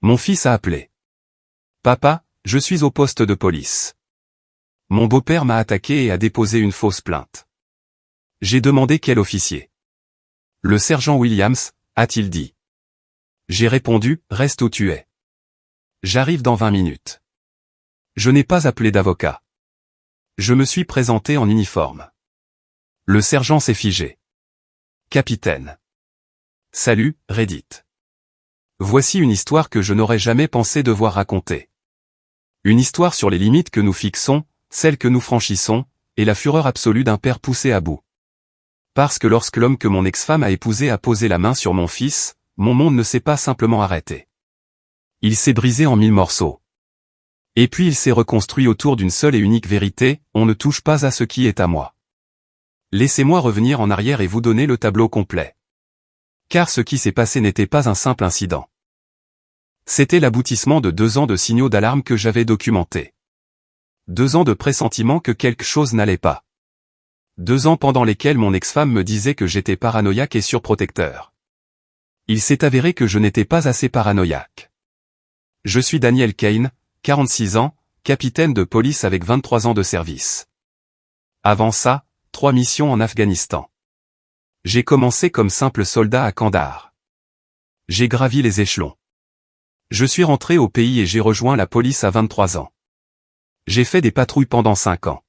Mon fils a appelé. Papa, je suis au poste de police. Mon beau-père m'a attaqué et a déposé une fausse plainte. J'ai demandé quel officier. Le sergent Williams, a-t-il dit. J'ai répondu, reste où tu es. J'arrive dans 20 minutes. Je n'ai pas appelé d'avocat. Je me suis présenté en uniforme. Le sergent s'est figé. Capitaine. Salut, Reddit. Voici une histoire que je n'aurais jamais pensé devoir raconter. Une histoire sur les limites que nous fixons, celles que nous franchissons, et la fureur absolue d'un père poussé à bout. Parce que lorsque l'homme que mon ex-femme a épousé a posé la main sur mon fils, mon monde ne s'est pas simplement arrêté. Il s'est brisé en 1000 morceaux. Et puis il s'est reconstruit autour d'une seule et unique vérité, on ne touche pas à ce qui est à moi. Laissez-moi revenir en arrière et vous donner le tableau complet. Car ce qui s'est passé n'était pas un simple incident. C'était l'aboutissement de 2 ans de signaux d'alarme que j'avais documentés. 2 ans de pressentiment que quelque chose n'allait pas. 2 ans pendant lesquels mon ex-femme me disait que j'étais paranoïaque et surprotecteur. Il s'est avéré que je n'étais pas assez paranoïaque. Je suis Daniel Kane, 46 ans, capitaine de police avec 23 ans de service. Avant ça, 3 missions en Afghanistan. J'ai commencé comme simple soldat à Kandahar. J'ai gravi les échelons. Je suis rentré au pays et j'ai rejoint la police à 23 ans. J'ai fait des patrouilles pendant 5 ans.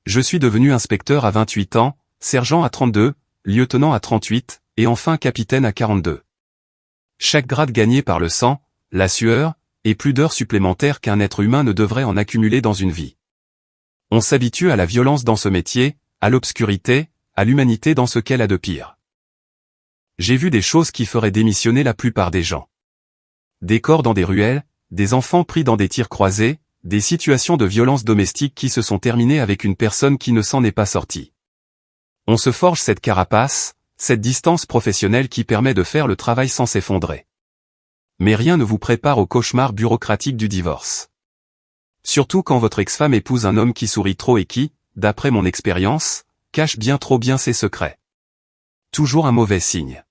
Je suis devenu inspecteur à 28 ans, sergent à 32, lieutenant à 38, et enfin capitaine à 42. Chaque grade gagné par le sang, la sueur, et plus d'heures supplémentaires qu'un être humain ne devrait en accumuler dans une vie. On s'habitue à la violence dans ce métier, à l'obscurité, à l'humanité dans ce qu'elle a de pire. J'ai vu des choses qui feraient démissionner la plupart des gens. Des corps dans des ruelles, des enfants pris dans des tirs croisés, des situations de violence domestique qui se sont terminées avec une personne qui ne s'en est pas sortie. On se forge cette carapace, cette distance professionnelle qui permet de faire le travail sans s'effondrer. Mais rien ne vous prépare au cauchemar bureaucratique du divorce. Surtout quand votre ex-femme épouse un homme qui sourit trop et qui, d'après mon expérience, cache bien trop bien ses secrets. Toujours un mauvais signe.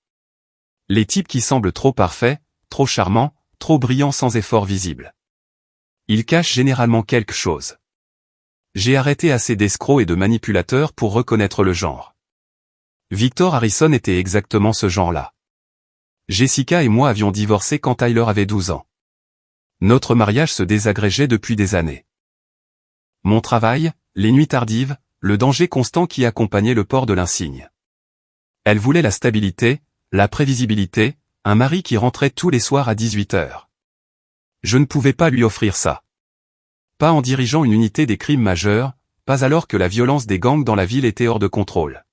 Les types qui semblent trop parfaits, trop charmants, trop brillants sans effort visible. Ils cachent généralement quelque chose. J'ai arrêté assez d'escrocs et de manipulateurs pour reconnaître le genre. Victor Harrison était exactement ce genre-là. Jessica et moi avions divorcé quand Tyler avait 12 ans. Notre mariage se désagrégeait depuis des années. Mon travail, les nuits tardives, le danger constant qui accompagnait le port de l'insigne. Elle voulait la stabilité, la prévisibilité, un mari qui rentrait tous les soirs à 18 heures. Je ne pouvais pas lui offrir ça. Pas en dirigeant une unité des crimes majeurs, pas alors que la violence des gangs dans la ville était hors de contrôle.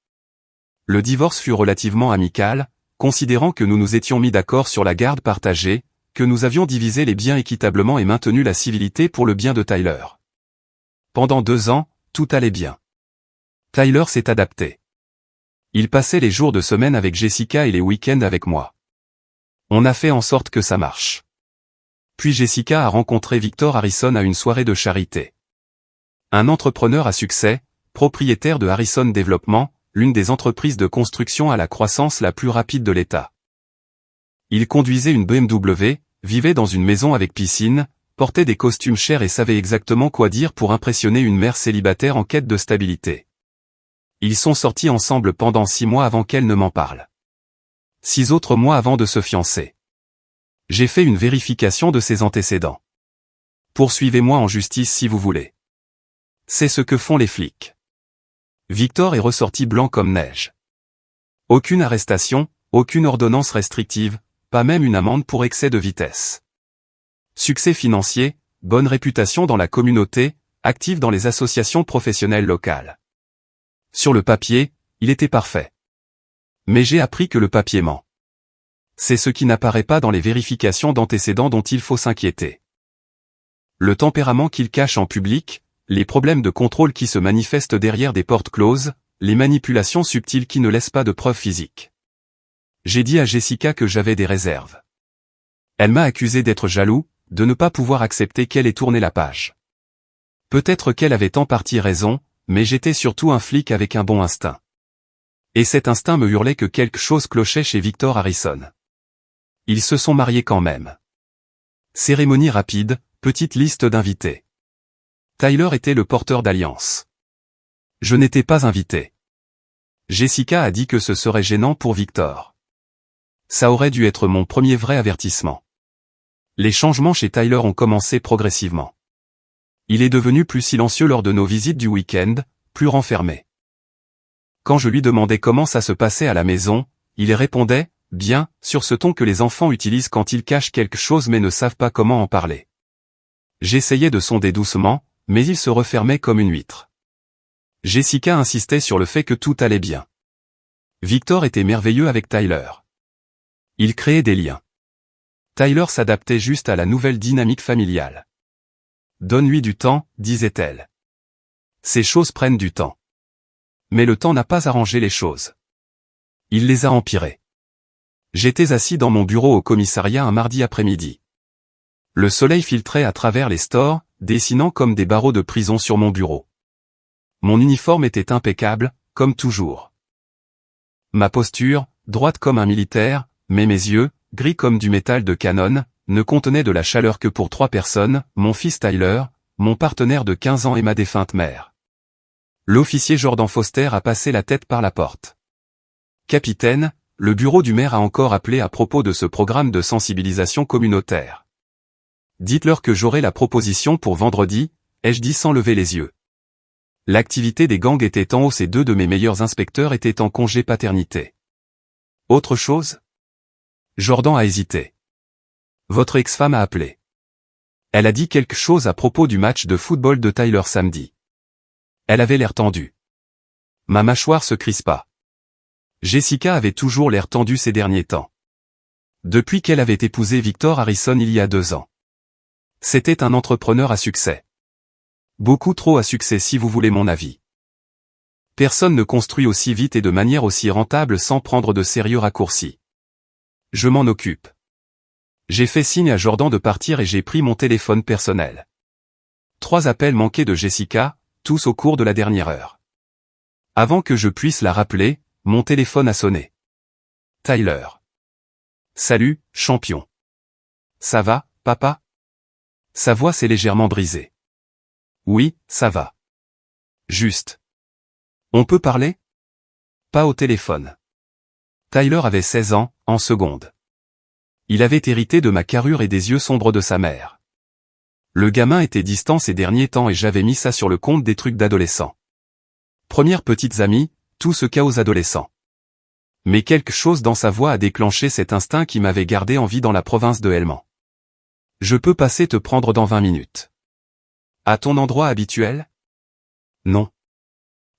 Le divorce fut relativement amical, considérant que nous nous étions mis d'accord sur la garde partagée, que nous avions divisé les biens équitablement et maintenu la civilité pour le bien de Tyler. Pendant 2 ans, tout allait bien. Tyler s'est adapté. Il passait les jours de semaine avec Jessica et les week-ends avec moi. On a fait en sorte que ça marche. Puis Jessica a rencontré Victor Harrison à une soirée de charité. Un entrepreneur à succès, propriétaire de Harrison Développement, l'une des entreprises de construction à la croissance la plus rapide de l'État. Il conduisait une BMW, vivait dans une maison avec piscine, portait des costumes chers et savait exactement quoi dire pour impressionner une mère célibataire en quête de stabilité. Ils sont sortis ensemble pendant 6 mois avant qu'elle ne m'en parle. 6 autres mois avant de se fiancer. J'ai fait une vérification de ses antécédents. Poursuivez-moi en justice si vous voulez. C'est ce que font les flics. Victor est ressorti blanc comme neige. Aucune arrestation, aucune ordonnance restrictive, pas même une amende pour excès de vitesse. Succès financier, bonne réputation dans la communauté, actif dans les associations professionnelles locales. Sur le papier, il était parfait. Mais j'ai appris que le papier ment. C'est ce qui n'apparaît pas dans les vérifications d'antécédents dont il faut s'inquiéter. Le tempérament qu'il cache en public, les problèmes de contrôle qui se manifestent derrière des portes closes, les manipulations subtiles qui ne laissent pas de preuves physiques. J'ai dit à Jessica que j'avais des réserves. Elle m'a accusé d'être jaloux, de ne pas pouvoir accepter qu'elle ait tourné la page. Peut-être qu'elle avait en partie raison, mais j'étais surtout un flic avec un bon instinct. Et cet instinct me hurlait que quelque chose clochait chez Victor Harrison. Ils se sont mariés quand même. Cérémonie rapide, petite liste d'invités. Tyler était le porteur d'alliance. Je n'étais pas invité. Jessica a dit que ce serait gênant pour Victor. Ça aurait dû être mon premier vrai avertissement. Les changements chez Tyler ont commencé progressivement. Il est devenu plus silencieux lors de nos visites du week-end, plus renfermé. Quand je lui demandais comment ça se passait à la maison, il répondait « bien » sur ce ton que les enfants utilisent quand ils cachent quelque chose mais ne savent pas comment en parler. J'essayais de sonder doucement, mais il se refermait comme une huître. Jessica insistait sur le fait que tout allait bien. Victor était merveilleux avec Tyler. Il créait des liens. Tyler s'adaptait juste à la nouvelle dynamique familiale. « Donne-lui du temps », disait-elle. Ces choses prennent du temps. Mais le temps n'a pas arrangé les choses. Il les a empirées. J'étais assis dans mon bureau au commissariat un mardi après-midi. Le soleil filtrait à travers les stores, dessinant comme des barreaux de prison sur mon bureau. Mon uniforme était impeccable, comme toujours. Ma posture, droite comme un militaire, mais mes yeux, gris comme du métal de Canon, ne contenaient de la chaleur que pour 3 personnes, mon fils Tyler, mon partenaire de 15 ans et ma défunte mère. L'officier Jordan Foster a passé la tête par la porte. « Capitaine, le bureau du maire a encore appelé à propos de ce programme de sensibilisation communautaire. Dites-leur que j'aurai la proposition pour vendredi, » ai-je dit sans lever les yeux. L'activité des gangs était en hausse et 2 de mes meilleurs inspecteurs étaient en congé paternité. Autre chose ? Jordan a hésité. Votre ex-femme a appelé. Elle a dit quelque chose à propos du match de football de Tyler samedi. Elle avait l'air tendue. Ma mâchoire se crispa. Jessica avait toujours l'air tendue ces derniers temps. Depuis qu'elle avait épousé Victor Harrison il y a 2 ans. C'était un entrepreneur à succès. Beaucoup trop à succès si vous voulez mon avis. Personne ne construit aussi vite et de manière aussi rentable sans prendre de sérieux raccourcis. Je m'en occupe. J'ai fait signe à Jordan de partir et j'ai pris mon téléphone personnel. 3 appels manqués de Jessica, tous au cours de la dernière heure. Avant que je puisse la rappeler, mon téléphone a sonné. Tyler. Salut, champion. Ça va, papa? Sa voix s'est légèrement brisée. Oui, ça va. Juste. On peut parler? Pas au téléphone. Tyler avait 16 ans, en seconde. Il avait hérité de ma carrure et des yeux sombres de sa mère. Le gamin était distant ces derniers temps et j'avais mis ça sur le compte des trucs d'adolescents. Premières petites amies, tout ce chaos adolescent. Mais quelque chose dans sa voix a déclenché cet instinct qui m'avait gardé en vie dans la province de Helmand. Je peux passer te prendre dans 20 minutes. À ton endroit habituel? Non.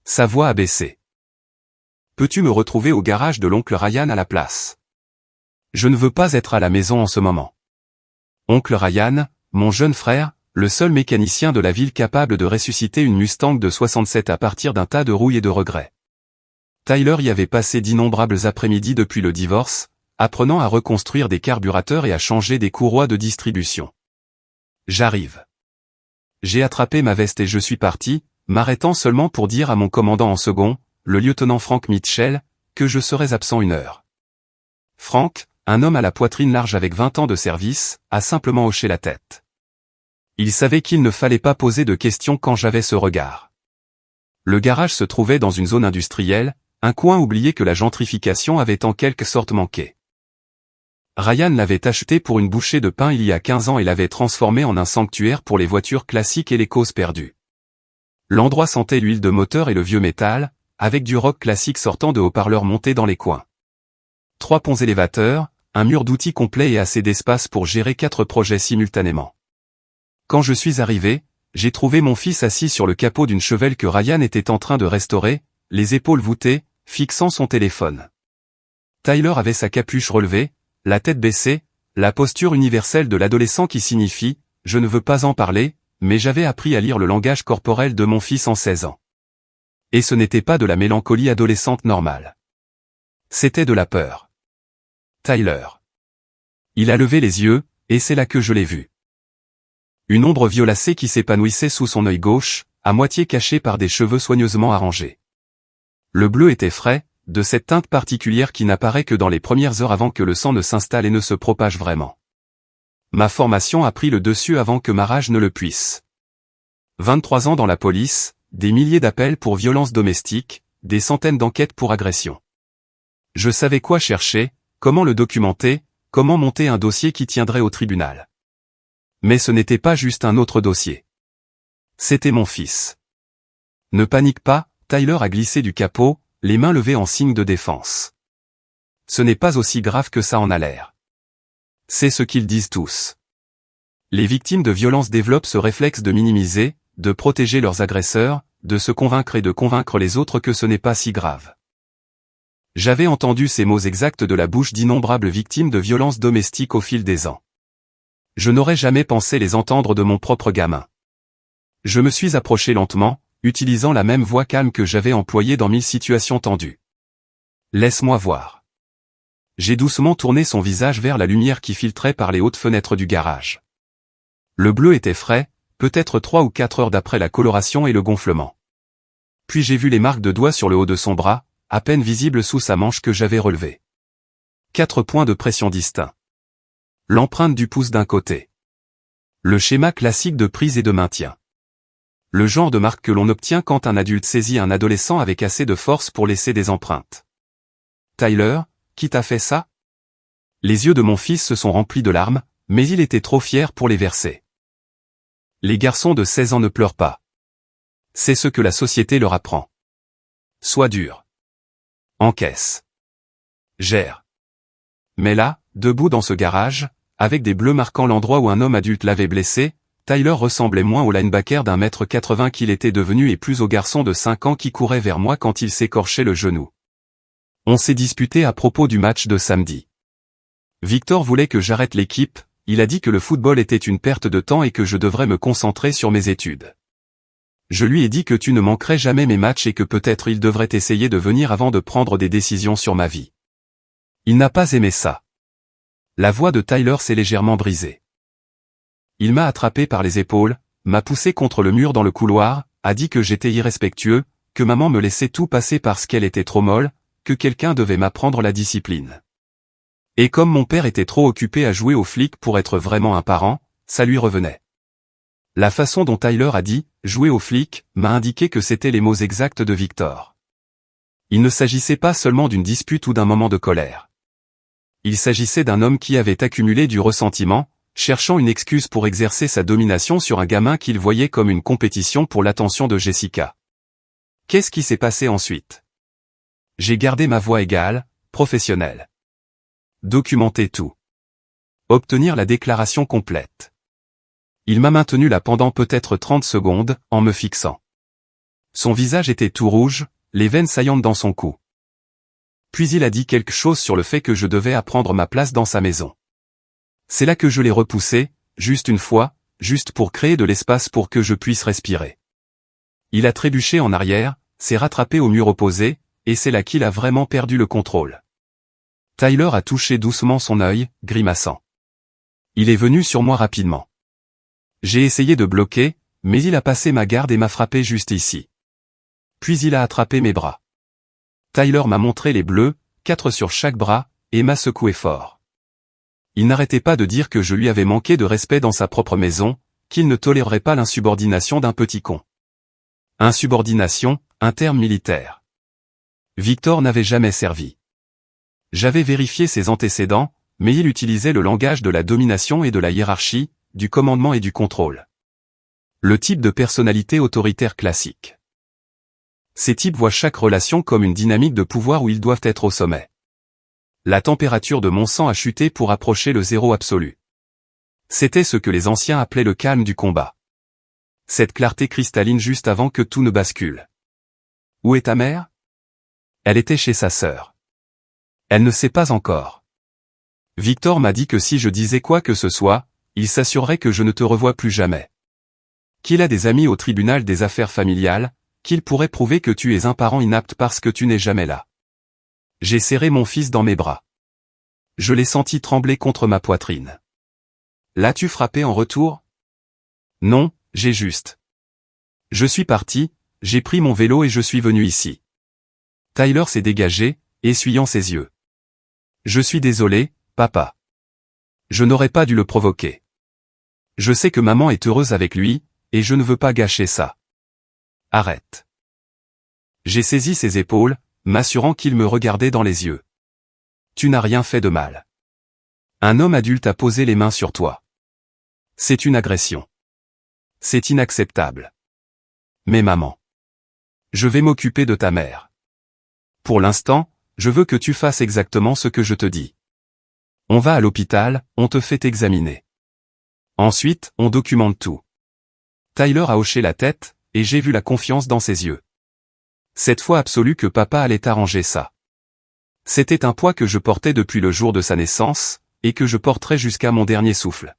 Sa voix a baissé. Peux-tu me retrouver au garage de l'oncle Ryan à la place? Je ne veux pas être à la maison en ce moment. Oncle Ryan, mon jeune frère, le seul mécanicien de la ville capable de ressusciter une Mustang de 67 à partir d'un tas de rouille et de regrets. Tyler y avait passé d'innombrables après-midi depuis le divorce, apprenant à reconstruire des carburateurs et à changer des courroies de distribution. J'arrive. J'ai attrapé ma veste et je suis parti, m'arrêtant seulement pour dire à mon commandant en second, le lieutenant Frank Mitchell, que je serais absent 1 heure. Frank, un homme à la poitrine large avec 20 ans de service, a simplement hoché la tête. Il savait qu'il ne fallait pas poser de questions quand j'avais ce regard. Le garage se trouvait dans une zone industrielle, un coin oublié que la gentrification avait en quelque sorte manqué. Ryan l'avait acheté pour une bouchée de pain il y a 15 ans et l'avait transformé en un sanctuaire pour les voitures classiques et les causes perdues. L'endroit sentait l'huile de moteur et le vieux métal, avec du rock classique sortant de haut-parleurs montés dans les coins. 3 ponts élévateurs, un mur d'outils complet et assez d'espace pour gérer 4 projets simultanément. Quand je suis arrivé, j'ai trouvé mon fils assis sur le capot d'une Chevelle que Ryan était en train de restaurer, les épaules voûtées, fixant son téléphone. Tyler avait sa capuche relevée, la tête baissée, la posture universelle de l'adolescent qui signifie « je ne veux pas en parler », mais j'avais appris à lire le langage corporel de mon fils en 16 ans. Et ce n'était pas de la mélancolie adolescente normale. C'était de la peur. Tyler. Il a levé les yeux, et c'est là que je l'ai vu. Une ombre violacée qui s'épanouissait sous son œil gauche, à moitié caché par des cheveux soigneusement arrangés. Le bleu était frais, de cette teinte particulière qui n'apparaît que dans les premières heures avant que le sang ne s'installe et ne se propage vraiment. Ma formation a pris le dessus avant que ma rage ne le puisse. 23 ans dans la police, des milliers d'appels pour violences domestiques, des centaines d'enquêtes pour agression. Je savais quoi chercher, comment le documenter, comment monter un dossier qui tiendrait au tribunal. Mais ce n'était pas juste un autre dossier. C'était mon fils. Ne panique pas, Tyler a glissé du capot, les mains levées en signe de défense. Ce n'est pas aussi grave que ça en a l'air. C'est ce qu'ils disent tous. Les victimes de violences développent ce réflexe de minimiser, de protéger leurs agresseurs, de se convaincre et de convaincre les autres que ce n'est pas si grave. J'avais entendu ces mots exacts de la bouche d'innombrables victimes de violences domestiques au fil des ans. Je n'aurais jamais pensé les entendre de mon propre gamin. Je me suis approché lentement, utilisant la même voix calme que j'avais employée dans 1000 situations tendues. Laisse-moi voir. J'ai doucement tourné son visage vers la lumière qui filtrait par les hautes fenêtres du garage. Le bleu était frais, peut-être 3 ou 4 heures d'après la coloration et le gonflement. Puis j'ai vu les marques de doigts sur le haut de son bras, à peine visibles sous sa manche que j'avais relevée. 4 points de pression distincts. L'empreinte du pouce d'un côté. Le schéma classique de prise et de maintien. Le genre de marque que l'on obtient quand un adulte saisit un adolescent avec assez de force pour laisser des empreintes. Tyler, qui t'a fait ça? Les yeux de mon fils se sont remplis de larmes, mais il était trop fier pour les verser. Les garçons de 16 ans ne pleurent pas. C'est ce que la société leur apprend. Sois dur. Encaisse. Gère. Mais là, debout dans ce garage, avec des bleus marquant l'endroit où un homme adulte l'avait blessé, Tyler ressemblait moins au linebacker d'1,80 m qu'il était devenu et plus au garçon de 5 ans qui courait vers moi quand il s'écorchait le genou. On s'est disputé à propos du match de samedi. Victor voulait que j'arrête l'équipe, il a dit que le football était une perte de temps et que je devrais me concentrer sur mes études. Je lui ai dit que tu ne manquerais jamais mes matchs et que peut-être il devrait essayer de venir avant de prendre des décisions sur ma vie. Il n'a pas aimé ça. La voix de Tyler s'est légèrement brisée. Il m'a attrapé par les épaules, m'a poussé contre le mur dans le couloir, a dit que j'étais irrespectueux, que maman me laissait tout passer parce qu'elle était trop molle, que quelqu'un devait m'apprendre la discipline. Et comme mon père était trop occupé à jouer aux flics pour être vraiment un parent, ça lui revenait. La façon dont Tyler a dit « jouer aux flics » m'a indiqué que c'étaient les mots exacts de Victor. Il ne s'agissait pas seulement d'une dispute ou d'un moment de colère. Il s'agissait d'un homme qui avait accumulé du ressentiment, cherchant une excuse pour exercer sa domination sur un gamin qu'il voyait comme une compétition pour l'attention de Jessica. Qu'est-ce qui s'est passé ensuite? J'ai gardé ma voix égale, professionnelle. Documenter tout. Obtenir la déclaration complète. Il m'a maintenu là pendant peut-être 30 secondes, en me fixant. Son visage était tout rouge, les veines saillantes dans son cou. Puis il a dit quelque chose sur le fait que je devais apprendre ma place dans sa maison. C'est là que je l'ai repoussé, juste une fois, juste pour créer de l'espace pour que je puisse respirer. Il a trébuché en arrière, s'est rattrapé au mur opposé, et c'est là qu'il a vraiment perdu le contrôle. Tyler a touché doucement son œil, grimaçant. Il est venu sur moi rapidement. J'ai essayé de bloquer, mais il a passé ma garde et m'a frappé juste ici. Puis il a attrapé mes bras. Tyler m'a montré les bleus, 4 sur chaque bras, et m'a secoué fort. Il n'arrêtait pas de dire que je lui avais manqué de respect dans sa propre maison, qu'il ne tolérerait pas l'insubordination d'un petit con. Insubordination, un terme militaire. Victor n'avait jamais servi. J'avais vérifié ses antécédents, mais il utilisait le langage de la domination et de la hiérarchie, du commandement et du contrôle. Le type de personnalité autoritaire classique. Ces types voient chaque relation comme une dynamique de pouvoir où ils doivent être au sommet. La température de mon sang a chuté pour approcher le zéro absolu. C'était ce que les anciens appelaient le calme du combat. Cette clarté cristalline juste avant que tout ne bascule. Où est ta mère? Elle était chez sa sœur. Elle ne sait pas encore. Victor m'a dit que si je disais quoi que ce soit, il s'assurerait que je ne te revois plus jamais. Qu'il a des amis au tribunal des affaires familiales, qu'il pourrait prouver que tu es un parent inapte parce que tu n'es jamais là. J'ai serré mon fils dans mes bras. Je l'ai senti trembler contre ma poitrine. L'as-tu frappé en retour? Non, j'ai juste. Je suis parti, j'ai pris mon vélo et je suis venu ici. Tyler s'est dégagé, essuyant ses yeux. Je suis désolé, papa. Je n'aurais pas dû le provoquer. Je sais que maman est heureuse avec lui, et je ne veux pas gâcher ça. Arrête. J'ai saisi ses épaules, m'assurant qu'il me regardait dans les yeux. Tu n'as rien fait de mal. Un homme adulte a posé les mains sur toi. C'est une agression. C'est inacceptable. Mais maman. Je vais m'occuper de ta mère. Pour l'instant, je veux que tu fasses exactement ce que je te dis. On va à l'hôpital, on te fait examiner. Ensuite, on documente tout. Tyler a hoché la tête, et j'ai vu la confiance dans ses yeux. Cette foi absolue que papa allait arranger ça. C'était un poids que je portais depuis le jour de sa naissance, et que je porterai jusqu'à mon dernier souffle.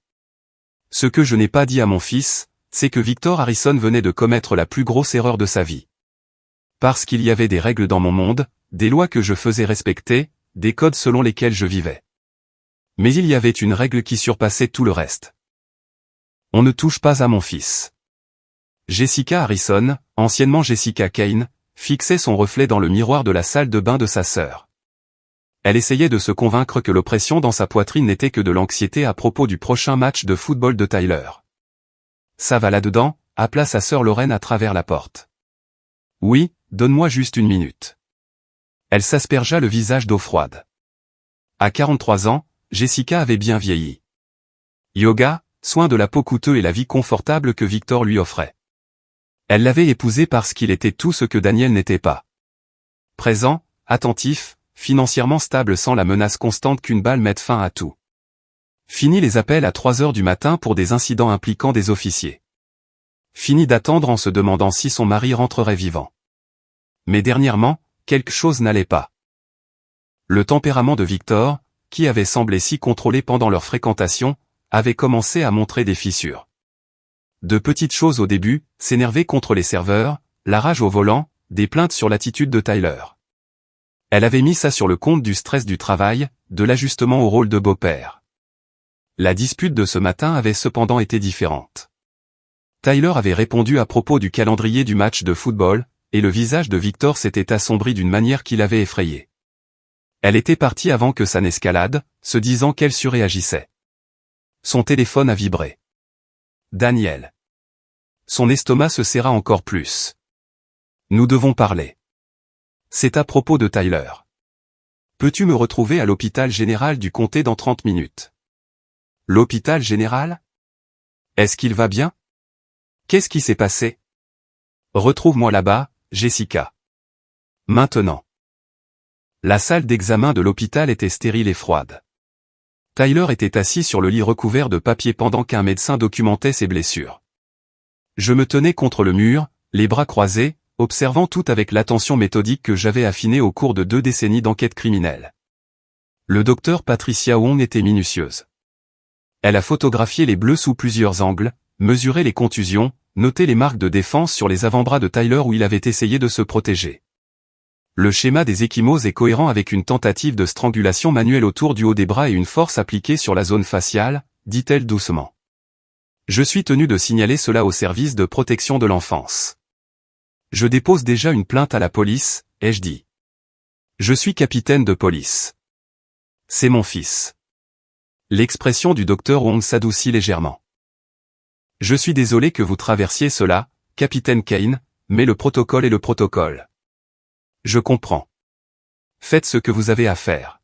Ce que je n'ai pas dit à mon fils, c'est que Victor Harrison venait de commettre la plus grosse erreur de sa vie. Parce qu'il y avait des règles dans mon monde, des lois que je faisais respecter, des codes selon lesquels je vivais. Mais il y avait une règle qui surpassait tout le reste. On ne touche pas à mon fils. Jessica Harrison, anciennement Jessica Kane, fixait son reflet dans le miroir de la salle de bain de sa sœur. Elle essayait de se convaincre que l'oppression dans sa poitrine n'était que de l'anxiété à propos du prochain match de football de Tyler. Ça va là-dedans, appela sa sœur Lorraine à travers la porte. Oui, donne-moi juste une minute. Elle s'aspergea le visage d'eau froide. À 43 ans, Jessica avait bien vieilli. Yoga, soin de la peau coûteux et la vie confortable que Victor lui offrait. Elle l'avait épousé parce qu'il était tout ce que Daniel n'était pas. Présent, attentif, financièrement stable sans la menace constante qu'une balle mette fin à tout. Fini les appels à 3 heures du matin pour des incidents impliquant des officiers. Fini d'attendre en se demandant si son mari rentrerait vivant. Mais dernièrement, quelque chose n'allait pas. Le tempérament de Victor, qui avait semblé si contrôlé pendant leur fréquentation, avait commencé à montrer des fissures. De petites choses au début, s'énerver contre les serveurs, la rage au volant, des plaintes sur l'attitude de Tyler. Elle avait mis ça sur le compte du stress du travail, de l'ajustement au rôle de beau-père. La dispute de ce matin avait cependant été différente. Tyler avait répondu à propos du calendrier du match de football, et le visage de Victor s'était assombri d'une manière qui l'avait effrayé. Elle était partie avant que ça n'escalade, se disant qu'elle surréagissait. Son téléphone a vibré. Daniel. Son estomac se serra encore plus. Nous devons parler. C'est à propos de Tyler. Peux-tu me retrouver à l'hôpital général du comté dans 30 minutes? L'hôpital général? Est-ce qu'il va bien? Qu'est-ce qui s'est passé? Retrouve-moi là-bas, Jessica. Maintenant. La salle d'examen de l'hôpital était stérile et froide. Tyler était assis sur le lit recouvert de papier pendant qu'un médecin documentait ses blessures. Je me tenais contre le mur, les bras croisés, observant tout avec l'attention méthodique que j'avais affinée au cours de 2 décennies d'enquête criminelle. Le docteur Patricia Wong était minutieuse. Elle a photographié les bleus sous plusieurs angles, mesuré les contusions, noté les marques de défense sur les avant-bras de Tyler où il avait essayé de se protéger. Le schéma des ecchymoses est cohérent avec une tentative de strangulation manuelle autour du haut des bras et une force appliquée sur la zone faciale, dit-elle doucement. Je suis tenu de signaler cela au service de protection de l'enfance. Je dépose déjà une plainte à la police, ai-je dit. Je suis capitaine de police. C'est mon fils. L'expression du docteur Wong s'adoucit légèrement. Je suis désolé que vous traversiez cela, capitaine Kane, mais le protocole est le protocole. Je comprends. Faites ce que vous avez à faire.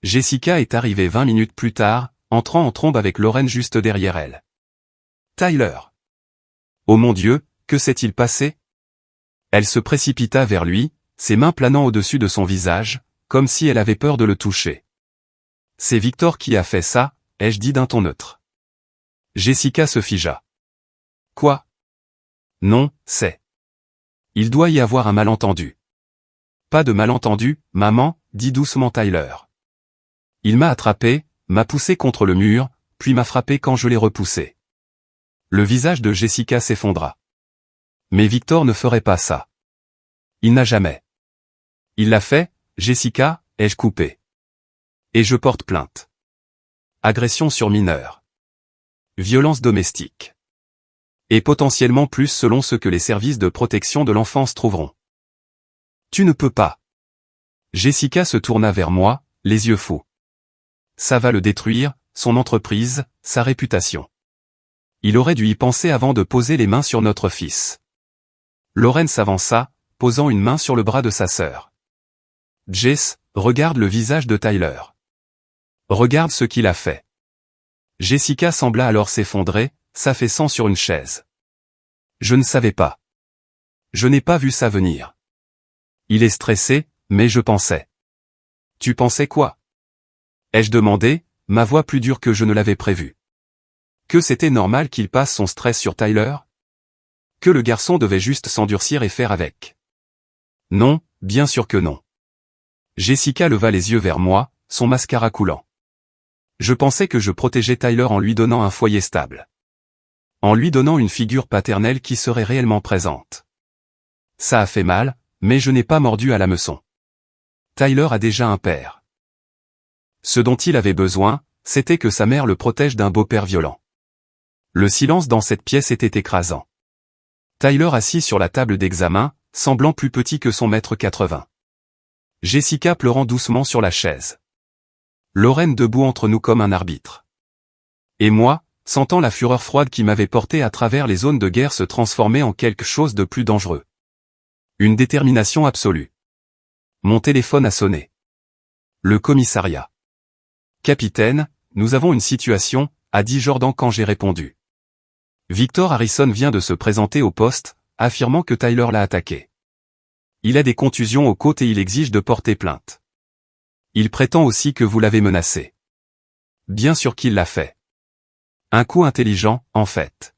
Jessica est arrivée 20 minutes plus tard, entrant en trombe avec Lorraine juste derrière elle. Tyler. Oh mon Dieu, que s'est-il passé? Elle se précipita vers lui, ses mains planant au-dessus de son visage, comme si elle avait peur de le toucher. C'est Victor qui a fait ça, ai-je dit d'un ton neutre. Jessica se figea. Quoi? Non, c'est. Il doit y avoir un malentendu. Pas de malentendu, maman, dit doucement Tyler. Il m'a attrapé, m'a poussé contre le mur, puis m'a frappé quand je l'ai repoussé. Le visage de Jessica s'effondra. Mais Victor ne ferait pas ça. Il n'a jamais. Il l'a fait, Jessica, ai-je coupé. Et je porte plainte. Agression sur mineur. Violence domestique. Et potentiellement plus selon ce que les services de protection de l'enfance trouveront. Tu ne peux pas. Jessica se tourna vers moi, les yeux fous. Ça va le détruire, son entreprise, sa réputation. Il aurait dû y penser avant de poser les mains sur notre fils. Lauren s'avança, posant une main sur le bras de sa sœur. Jess, regarde le visage de Tyler. Regarde ce qu'il a fait. Jessica sembla alors s'effondrer, s'affaissant sur une chaise. Je ne savais pas. Je n'ai pas vu ça venir. Il est stressé, mais je pensais. Tu pensais quoi? Ai-je demandé, ma voix plus dure que je ne l'avais prévu. Que c'était normal qu'il passe son stress sur Tyler? Que le garçon devait juste s'endurcir et faire avec? Non, bien sûr que non. Jessica leva les yeux vers moi, son mascara coulant. Je pensais que je protégeais Tyler en lui donnant un foyer stable. En lui donnant une figure paternelle qui serait réellement présente. Ça a fait mal, mais je n'ai pas mordu à l'hameçon. Tyler a déjà un père. Ce dont il avait besoin, c'était que sa mère le protège d'un beau-père violent. Le silence dans cette pièce était écrasant. Tyler assis sur la table d'examen, semblant plus petit que son mètre 80. Jessica pleurant doucement sur la chaise. Lauren debout entre nous comme un arbitre. Et moi, sentant la fureur froide qui m'avait porté à travers les zones de guerre se transformer en quelque chose de plus dangereux. Une détermination absolue. Mon téléphone a sonné. Le commissariat. Capitaine, nous avons une situation, a dit Jordan quand j'ai répondu. Victor Harrison vient de se présenter au poste, affirmant que Tyler l'a attaqué. Il a des contusions aux côtes et il exige de porter plainte. Il prétend aussi que vous l'avez menacé. Bien sûr qu'il l'a fait. Un coup intelligent, en fait.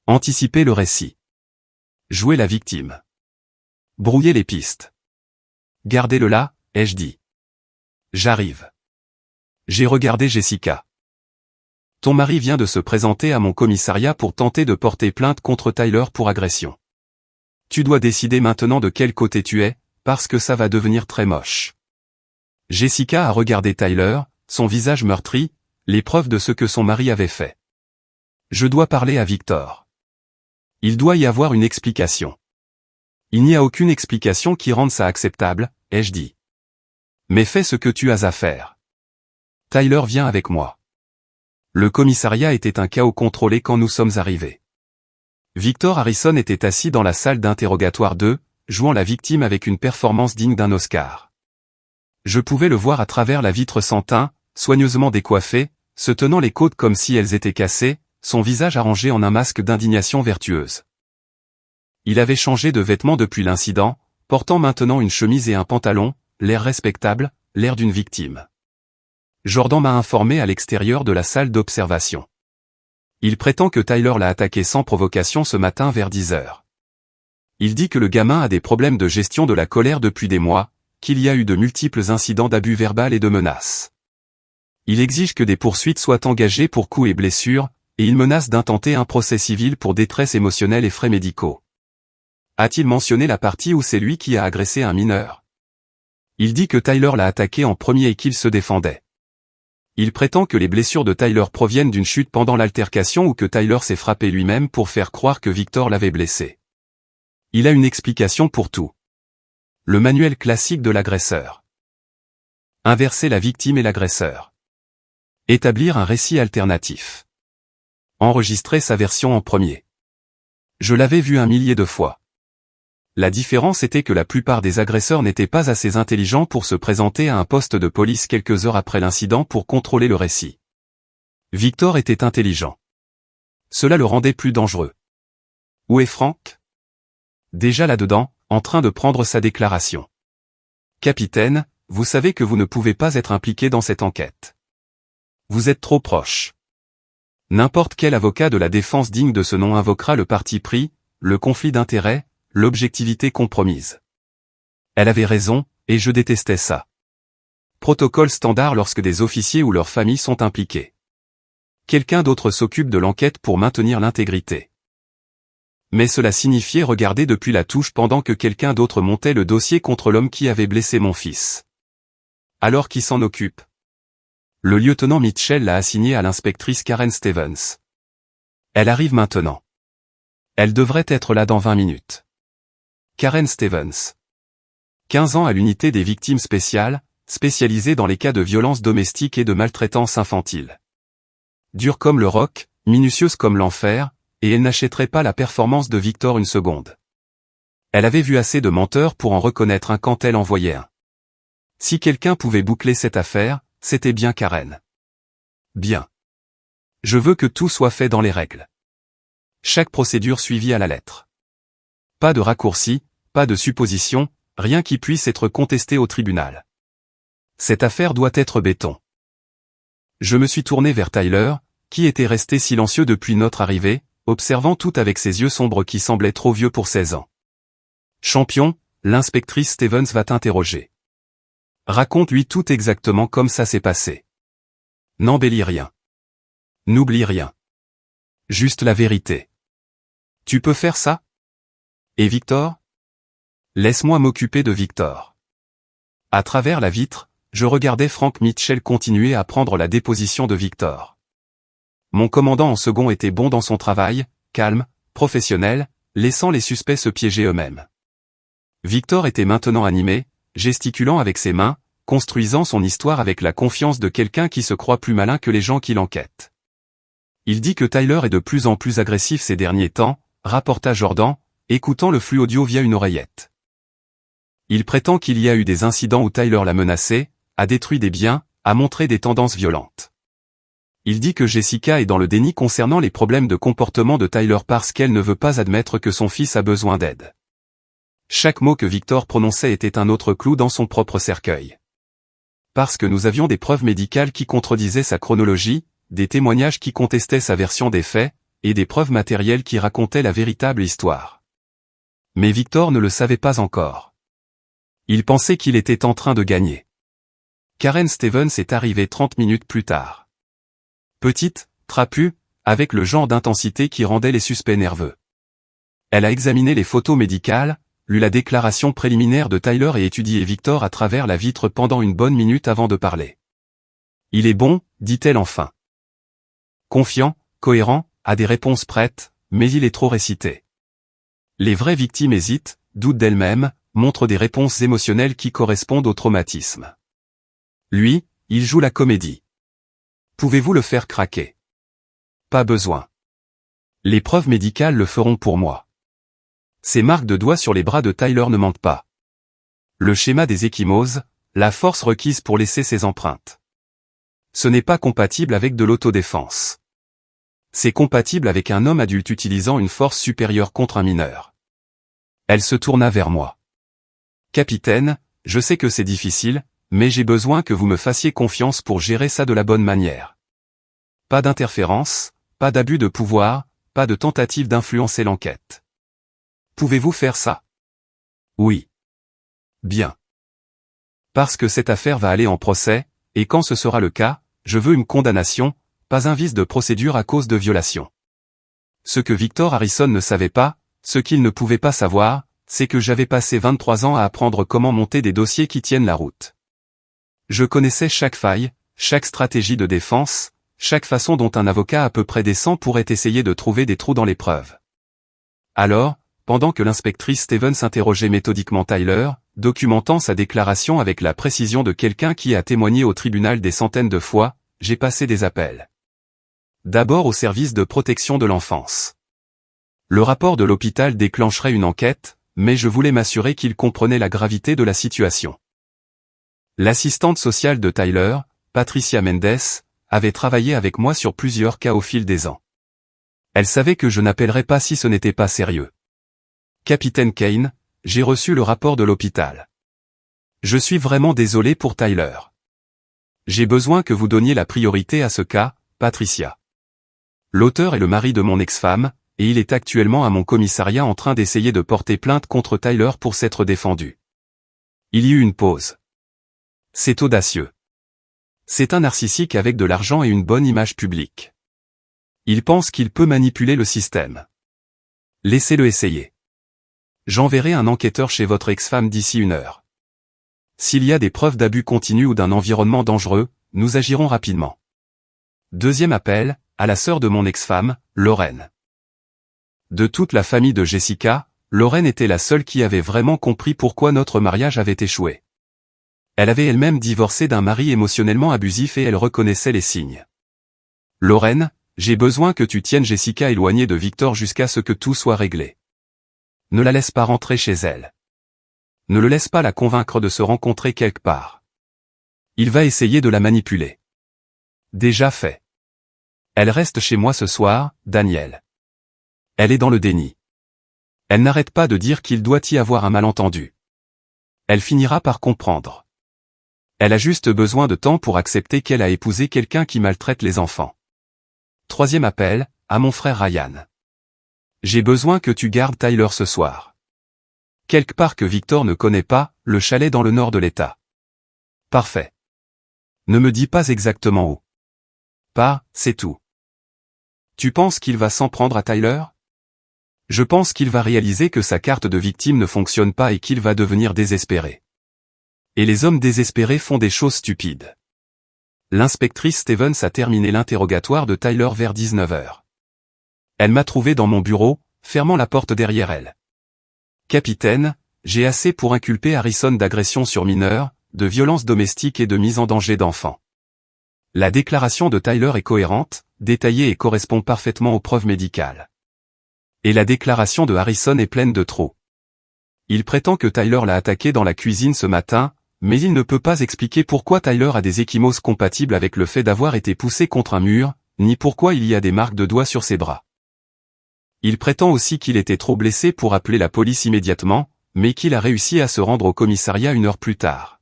Anticiper le récit. Jouer la victime. Brouiller les pistes. Gardez-le là, ai-je dit. J'arrive. J'ai regardé Jessica. Ton mari vient de se présenter à mon commissariat pour tenter de porter plainte contre Tyler pour agression. Tu dois décider maintenant de quel côté tu es, parce que ça va devenir très moche. Jessica a regardé Tyler, son visage meurtri, les preuves de ce que son mari avait fait. Je dois parler à Victor. Il doit y avoir une explication. Il n'y a aucune explication qui rende ça acceptable, ai-je dit. Mais fais ce que tu as à faire. Tyler vient avec moi. Le commissariat était un chaos contrôlé quand nous sommes arrivés. Victor Harrison était assis dans la salle d'interrogatoire 2, jouant la victime avec une performance digne d'un Oscar. Je pouvais le voir à travers la vitre sans teint, soigneusement décoiffé, se tenant les côtes comme si elles étaient cassées, son visage arrangé en un masque d'indignation vertueuse. Il avait changé de vêtements depuis l'incident, portant maintenant une chemise et un pantalon, l'air respectable, l'air d'une victime. Jordan m'a informé à l'extérieur de la salle d'observation. Il prétend que Tyler l'a attaqué sans provocation ce matin vers 10 heures. Il dit que le gamin a des problèmes de gestion de la colère depuis des mois, qu'il y a eu de multiples incidents d'abus verbal et de menaces. Il exige que des poursuites soient engagées pour coups et blessures, et il menace d'intenter un procès civil pour détresse émotionnelle et frais médicaux. A-t-il mentionné la partie où c'est lui qui a agressé un mineur? Il dit que Tyler l'a attaqué en premier et qu'il se défendait. Il prétend que les blessures de Tyler proviennent d'une chute pendant l'altercation ou que Tyler s'est frappé lui-même pour faire croire que Victor l'avait blessé. Il a une explication pour tout. Le manuel classique de l'agresseur. Inverser la victime et l'agresseur. Établir un récit alternatif. Enregistrer sa version en premier. Je l'avais vu 1 millier de fois. La différence était que la plupart des agresseurs n'étaient pas assez intelligents pour se présenter à un poste de police quelques heures après l'incident pour contrôler le récit. Victor était intelligent. Cela le rendait plus dangereux. Où est Frank? Déjà là-dedans, en train de prendre sa déclaration. Capitaine, vous savez que vous ne pouvez pas être impliqué dans cette enquête. Vous êtes trop proche. N'importe quel avocat de la défense digne de ce nom invoquera le parti pris, le conflit d'intérêts, l'objectivité compromise. Elle avait raison, et je détestais ça. Protocole standard lorsque des officiers ou leurs familles sont impliqués. Quelqu'un d'autre s'occupe de l'enquête pour maintenir l'intégrité. Mais cela signifiait regarder depuis la touche pendant que quelqu'un d'autre montait le dossier contre l'homme qui avait blessé mon fils. Alors qui s'en occupe? Le lieutenant Mitchell l'a assigné à l'inspectrice Karen Stevens. Elle arrive maintenant. Elle devrait être là dans 20 minutes. Karen Stevens. 15 ans à l'unité des victimes spéciales, spécialisée dans les cas de violence domestique et de maltraitance infantile. Dure comme le roc, minutieuse comme l'enfer, et elle n'achèterait pas la performance de Victor une seconde. Elle avait vu assez de menteurs pour en reconnaître un quand elle en voyait un. Si quelqu'un pouvait boucler cette affaire, c'était bien Karen. Bien. Je veux que tout soit fait dans les règles. Chaque procédure suivie à la lettre. Pas de raccourci, pas de supposition, rien qui puisse être contesté au tribunal. Cette affaire doit être béton. Je me suis tourné vers Tyler, qui était resté silencieux depuis notre arrivée, observant tout avec ses yeux sombres qui semblaient trop vieux pour 16 ans. Champion, l'inspectrice Stevens va t'interroger. Raconte-lui tout exactement comme ça s'est passé. N'embellis rien. N'oublie rien. Juste la vérité. Tu peux faire ça? Et Victor? Laisse-moi m'occuper de Victor. À travers la vitre, je regardais Frank Mitchell continuer à prendre la déposition de Victor. Mon commandant en second était bon dans son travail, calme, professionnel, laissant les suspects se piéger eux-mêmes. Victor était maintenant animé, gesticulant avec ses mains, construisant son histoire avec la confiance de quelqu'un qui se croit plus malin que les gens qui l'enquêtent. Il dit que Tyler est de plus en plus agressif ces derniers temps, rapporta Jordan, écoutant le flux audio via une oreillette. Il prétend qu'il y a eu des incidents où Tyler l'a menacé, a détruit des biens, a montré des tendances violentes. Il dit que Jessica est dans le déni concernant les problèmes de comportement de Tyler parce qu'elle ne veut pas admettre que son fils a besoin d'aide. Chaque mot que Victor prononçait était un autre clou dans son propre cercueil. Parce que nous avions des preuves médicales qui contredisaient sa chronologie, des témoignages qui contestaient sa version des faits, et des preuves matérielles qui racontaient la véritable histoire. Mais Victor ne le savait pas encore. Il pensait qu'il était en train de gagner. Karen Stevens est arrivée 30 minutes plus tard. Petite, trapue, avec le genre d'intensité qui rendait les suspects nerveux. Elle a examiné les photos médicales, lu la déclaration préliminaire de Tyler et étudié Victor à travers la vitre pendant une bonne minute avant de parler. Il est bon, dit-elle enfin. Confiant, cohérent, a des réponses prêtes, mais il est trop récité. Les vraies victimes hésitent, doutent d'elles-mêmes, montrent des réponses émotionnelles qui correspondent au traumatisme. Lui, il joue la comédie. Pouvez-vous le faire craquer? Pas besoin. Les preuves médicales le feront pour moi. Ces marques de doigts sur les bras de Tyler ne mentent pas. Le schéma des ecchymoses, la force requise pour laisser ses empreintes. Ce n'est pas compatible avec de l'autodéfense. C'est compatible avec un homme adulte utilisant une force supérieure contre un mineur. Elle se tourna vers moi. Capitaine, je sais que c'est difficile, mais j'ai besoin que vous me fassiez confiance pour gérer ça de la bonne manière. Pas d'interférence, pas d'abus de pouvoir, pas de tentative d'influencer l'enquête. Pouvez-vous faire ça? Oui. Bien. Parce que cette affaire va aller en procès, et quand ce sera le cas, je veux une condamnation, pas un vice de procédure à cause de violation. Ce que Victor Harrison ne savait pas, ce qu'il ne pouvait pas savoir, c'est que j'avais passé 23 ans à apprendre comment monter des dossiers qui tiennent la route. Je connaissais chaque faille, chaque stratégie de défense, chaque façon dont un avocat à peu près décent pourrait essayer de trouver des trous dans les preuves. Alors, pendant que l'inspectrice Stevens interrogeait méthodiquement Tyler, documentant sa déclaration avec la précision de quelqu'un qui a témoigné au tribunal des centaines de fois, j'ai passé des appels. D'abord au service de protection de l'enfance. Le rapport de l'hôpital déclencherait une enquête, mais je voulais m'assurer qu'il comprenait la gravité de la situation. L'assistante sociale de Tyler, Patricia Mendes, avait travaillé avec moi sur plusieurs cas au fil des ans. Elle savait que je n'appellerais pas si ce n'était pas sérieux. Capitaine Kane, j'ai reçu le rapport de l'hôpital. Je suis vraiment désolé pour Tyler. J'ai besoin que vous donniez la priorité à ce cas, Patricia. L'auteur est le mari de mon ex-femme, et il est actuellement à mon commissariat en train d'essayer de porter plainte contre Tyler pour s'être défendu. Il y eut une pause. C'est audacieux. C'est un narcissique avec de l'argent et une bonne image publique. Il pense qu'il peut manipuler le système. Laissez-le essayer. J'enverrai un enquêteur chez votre ex-femme d'ici 1 heure. S'il y a des preuves d'abus continu ou d'un environnement dangereux, nous agirons rapidement. Deuxième appel, à la sœur de mon ex-femme, Lorraine. De toute la famille de Jessica, Lorraine était la seule qui avait vraiment compris pourquoi notre mariage avait échoué. Elle avait elle-même divorcé d'un mari émotionnellement abusif et elle reconnaissait les signes. Lorraine, J'ai besoin que tu tiennes Jessica éloignée de Victor jusqu'à ce que tout soit réglé. Ne la laisse pas rentrer chez elle. Ne le laisse pas la convaincre de se rencontrer quelque part. Il va essayer de la manipuler. Déjà fait. Elle reste chez moi ce soir, Daniel. Elle est dans le déni. Elle n'arrête pas de dire qu'il doit y avoir un malentendu. Elle finira par comprendre. Elle a juste besoin de temps pour accepter qu'elle a épousé quelqu'un qui maltraite les enfants. Troisième appel, à mon frère Ryan. J'ai besoin que tu gardes Tyler ce soir. Quelque part que Victor ne connaît pas, le chalet dans le nord de l'État. Parfait. Ne me dis pas exactement où. Pas, c'est tout. Tu penses qu'il va s'en prendre à Tyler? Je pense qu'il va réaliser que sa carte de victime ne fonctionne pas et qu'il va devenir désespéré. Et les hommes désespérés font des choses stupides. L'inspectrice Stevens a terminé l'interrogatoire de Tyler vers 19h. Elle m'a trouvé dans mon bureau, fermant la porte derrière elle. Capitaine, j'ai assez pour inculper Harrison d'agression sur mineur, de violence domestique et de mise en danger d'enfants. La déclaration de Tyler est cohérente, détaillée et correspond parfaitement aux preuves médicales. Et la déclaration de Harrison est pleine de trop. Il prétend que Tyler l'a attaqué dans la cuisine ce matin, mais il ne peut pas expliquer pourquoi Tyler a des ecchymoses compatibles avec le fait d'avoir été poussé contre un mur, ni pourquoi il y a des marques de doigts sur ses bras. Il prétend aussi qu'il était trop blessé pour appeler la police immédiatement, mais qu'il a réussi à se rendre au commissariat 1 heure plus tard.